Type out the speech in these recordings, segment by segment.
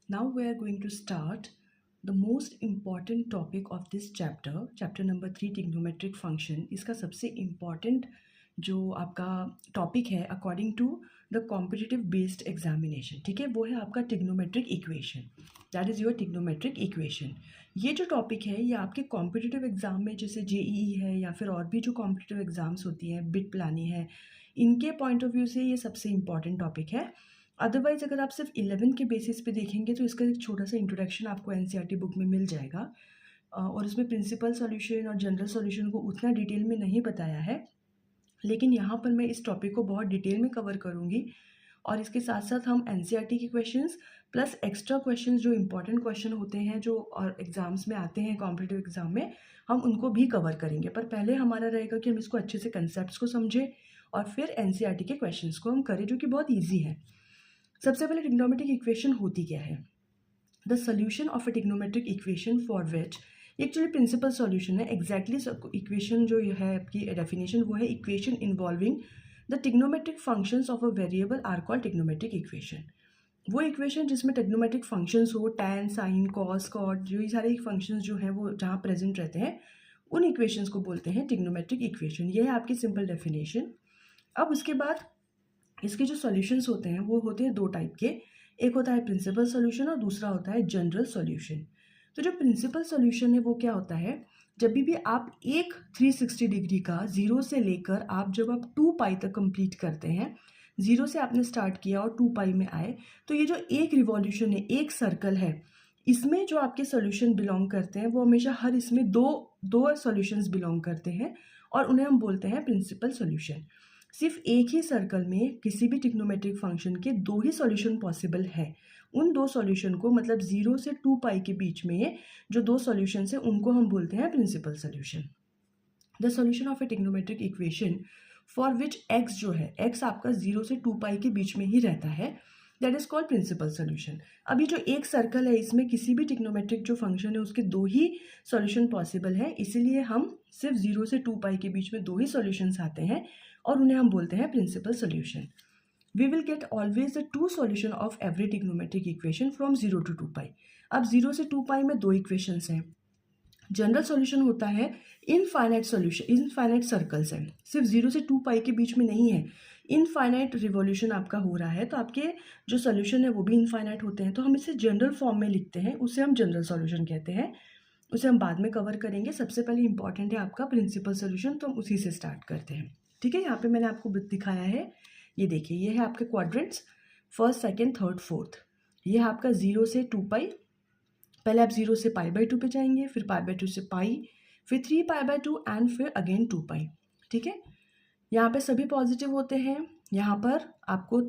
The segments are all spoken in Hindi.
Now we are going to start the most important topic of this chapter number 3 trigonometric function. इसका सबसे important जो आपका टॉपिक है according to the competitive based examination, ठीक है, वो है आपका trigonometric equation. That is your trigonometric equation. ये जो टॉपिक है ये आपके कॉम्पिटिटिव एग्जाम में जैसे जेईई है या फिर और भी जो कॉम्पिटिटिव एग्जाम्स होती हैं, बिट प्लानिंग है, इनके पॉइंट ऑफ व्यू से ये सबसे इंपॉर्टेंट टॉपिक है. अदरवाइज अगर आप सिर्फ 11 के बेसिस पे देखेंगे तो इसका एक छोटा सा इंट्रोडक्शन आपको एनसीईआरटी बुक में मिल जाएगा और उसमें प्रिंसिपल सॉल्यूशन और जनरल सॉल्यूशन को उतना डिटेल में नहीं बताया है. लेकिन यहाँ पर मैं इस टॉपिक को बहुत डिटेल में कवर करूँगी और इसके साथ साथ हम एनसीईआरटी के क्वेश्चंस प्लस एक्स्ट्रा क्वेश्चंस जो इंपॉर्टेंट क्वेश्चन होते हैं जो और एग्जाम्स में आते हैं कॉम्पिटिटिव एग्जाम में, हम उनको भी कवर करेंगे. पर पहले हमारा रहेगा कि हम इसको अच्छे से कंसेप्ट को समझें और फिर एनसीईआरटी के क्वेश्चंस को हम करें जो कि बहुत ईजी है. सबसे पहले ट्रिग्नोमेट्रिक इक्वेशन होती क्या है? The solution of a trigonometric equation for which, actually principal solution है. एग्जैक्टली इक्वेशन जो है आपकी डेफिनेशन वो है equation involving the trigonometric functions of a variable are called trigonometric equation. वो इक्वेशन जिसमें ट्रिग्नोमेट्रिक फंक्शंस हो, टैन, साइन, कॉस, कॉट, जो ये सारे फंक्शंस जो हैं वो जहाँ प्रेजेंट रहते हैं उन इक्वेशंस को बोलते हैं ट्रिग्नोमेट्रिक इक्वेशन. ये है आपकी सिंपल डेफिनेशन. अब उसके बाद इसके जो सॉल्यूशंस होते हैं वो होते हैं दो टाइप के. एक होता है प्रिंसिपल सॉल्यूशन और दूसरा होता है जनरल सॉल्यूशन. तो जो प्रिंसिपल सॉल्यूशन है वो क्या होता है, जब भी आप एक 360 डिग्री का जीरो से लेकर जब आप 2 पाई तक कंप्लीट करते हैं, जीरो से आपने स्टार्ट किया और 2 पाई में आए, तो ये जो एक रिवॉल्यूशन है, एक सर्कल है, इसमें जो आपके सॉल्यूशन बिलोंग करते हैं वो हमेशा हर इसमें दो सॉल्यूशंस बिलोंग करते हैं और उन्हें हम बोलते हैं प्रिंसिपल सॉल्यूशन. सिर्फ एक ही सर्कल में किसी भी ट्रिग्नोमेट्रिक फंक्शन के दो ही सॉल्यूशन पॉसिबल है. उन दो सॉल्यूशन को मतलब 0 से 2 पाई के बीच में जो दो सॉल्यूशन है उनको हम बोलते हैं principal solution. The solution of a trigonometric equation for which x जो है, एक्स आपका 0 से 2 पाई के बीच में ही रहता है, that is called principal solution. अभी जो एक सर्कल है इसमें किसी भी ट्रिग्नोमेट्रिक जो फंक्शन है उसके दो ही सॉल्यूशन पॉसिबल है, इसीलिए हम सिर्फ 0 से 2 पाई के बीच में दो ही सॉल्यूशंस आते हैं और उन्हें हम बोलते हैं principal solution. We will get always the two solution of every trigonometric equation from 0 to 2 pi. अब 0 से 2 पाई में दो इक्वेशंस हैं. जनरल सॉल्यूशन होता है इनफाइनाइट सॉल्यूशन, इनफाइनाइट सर्कल्स हैं, सिर्फ 0 से 2 पाई के बीच में नहीं है, इनफाइनाइट रिवॉल्यूशन आपका हो रहा है, तो आपके जो सॉल्यूशन है वो भी इनफाइनाइट होते हैं. तो हम इसे जनरल फॉर्म में लिखते हैं, उसे हम जनरल सॉल्यूशन कहते हैं. उसे हम बाद में कवर करेंगे. सबसे पहले इंपॉर्टेंट है आपका प्रिंसिपल सॉल्यूशन, तो हम उसी से स्टार्ट करते हैं. ठीक है, यहाँ पे मैंने आपको दिखाया है, ये देखिए, ये है आपके quadrants, first, second, third, fourth. ये है आपका 0 से 2 पाई. पहले आप 0 से π/2 पे जाएंगे, फिर π/2 से पाई, फिर 3π/2 एंड फिर अगेन 2 पाई. ठीक है, यहाँ पे सभी पॉजिटिव होते हैं. यहाँ पर आपको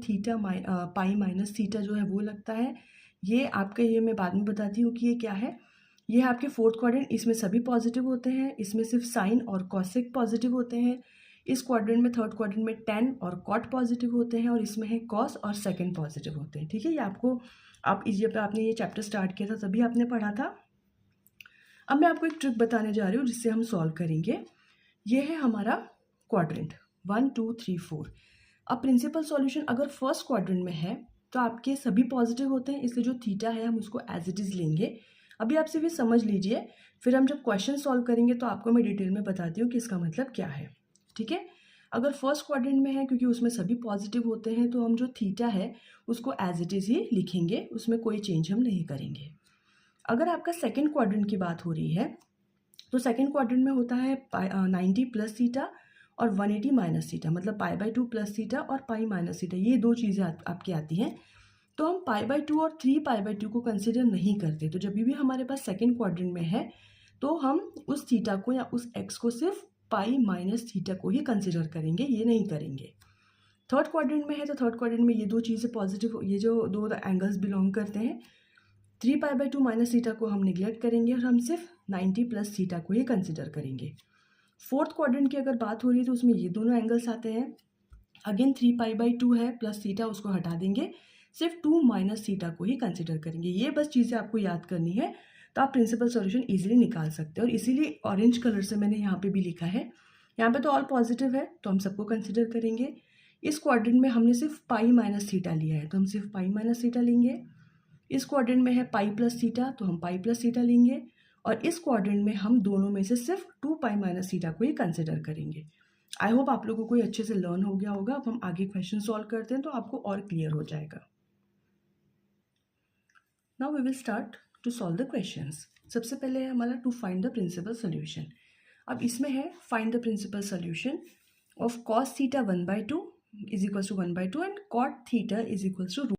पाई माइनस थीटा जो है वो लगता है. ये आपका, ये मैं बाद में बताती हूँ कि ये क्या है. ये है आपके फोर्थ क्वाड्रेंट, इसमें सभी पॉजिटिव होते हैं, इसमें सिर्फ साइन और कॉसेक पॉजिटिव होते हैं. इस क्वाड्रेंट में, थर्ड क्वाड्रेंट में टेन और कॉट पॉजिटिव होते हैं और इसमें है कॉस और सेकंड पॉजिटिव होते हैं. ठीक है, ये आपको आपने ये चैप्टर स्टार्ट किया था तभी आपने पढ़ा था. अब मैं आपको एक ट्रिक बताने जा रही हूँ जिससे हम सॉल्व करेंगे. ये है हमारा क्वाड्रेंट 1 2 3 4. अब प्रिंसिपल सॉल्यूशन अगर फर्स्ट क्वाड्रेंट में है तो आपके सभी पॉजिटिव होते हैं, इसलिए जो थीटा है हम उसको एज इट इज़ लेंगे. अभी आप सिर्फ ये समझ लीजिए, फिर हम जब क्वेश्चन सॉल्व करेंगे तो आपको मैं डिटेल में बताती हूँ कि इसका मतलब क्या है. ठीक है, अगर फर्स्ट क्वाड्रेंट में है क्योंकि उसमें सभी पॉजिटिव होते हैं तो हम जो थीटा है उसको एज इट इज़ ही लिखेंगे, उसमें कोई चेंज हम नहीं करेंगे. अगर आपका सेकंड क्वाड्रेंट की बात हो रही है तो सेकंड क्वाड्रेंट में होता है 90 प्लस थीटा और 180 माइनस थीटा, मतलब π/2 प्लस थीटा और पाई माइनस थीटा, ये दो चीज़ें आपकी आती हैं. तो हम π/2 और 3π/2 को कंसिडर नहीं करते. तो जब भी हमारे पास सेकंड क्वाड्रेंट में है तो हम उस थीटा को या उस एक्स को सिर्फ पाई माइनस थीटा को ही कंसिडर करेंगे, ये नहीं करेंगे. थर्ड क्वाड्रेंट में है तो थर्ड क्वाड्रेंट में ये दो चीज़ें पॉजिटिव, ये जो दो एंगल्स बिलोंग करते हैं, 3π/2 माइनस थीटा को हम निगलेक्ट करेंगे और हम सिर्फ 90 प्लस थीटा को ही कंसिडर करेंगे. फोर्थ क्वाड्रेंट की अगर बात हो रही है तो उसमें ये दोनों एंगल्स आते हैं. अगेन 3π/2 है प्लस थीटा, उसको हटा देंगे, सिर्फ 2 माइनस थीटा को ही कंसिडर करेंगे. ये बस चीज़ें आपको याद करनी है, तो आप प्रिंसिपल सॉल्यूशन इजीली निकाल सकते हैं. और इसीलिए ऑरेंज कलर से मैंने यहाँ पे भी लिखा है. यहाँ पे तो ऑल पॉजिटिव है तो हम सबको कंसिडर करेंगे. इस क्वाड्रेंट में हमने सिर्फ पाई माइनस थीटा लिया है तो हम सिर्फ पाई माइनस थीटा लेंगे. इस क्वाड्रेंट में है पाई प्लस थीटा, तो हम पाई प्लस थीटा लेंगे, और इस क्वाड्रेंट में हम दोनों में से सिर्फ 2 पाई माइनस थीटा को ही कंसिडर करेंगे। आई होप आप लोगों को ये अच्छे से लर्न हो गया होगा। अब हम आगे क्वेश्चन सॉल्व करते हैं तो आपको और क्लियर हो जाएगा। Now we will start to solve the questions. सबसे पहले है हमारा to find the principal solution. अब इसमें है find the principal solution of cos theta 1/2 is equals to 1/2 and cot theta is equals to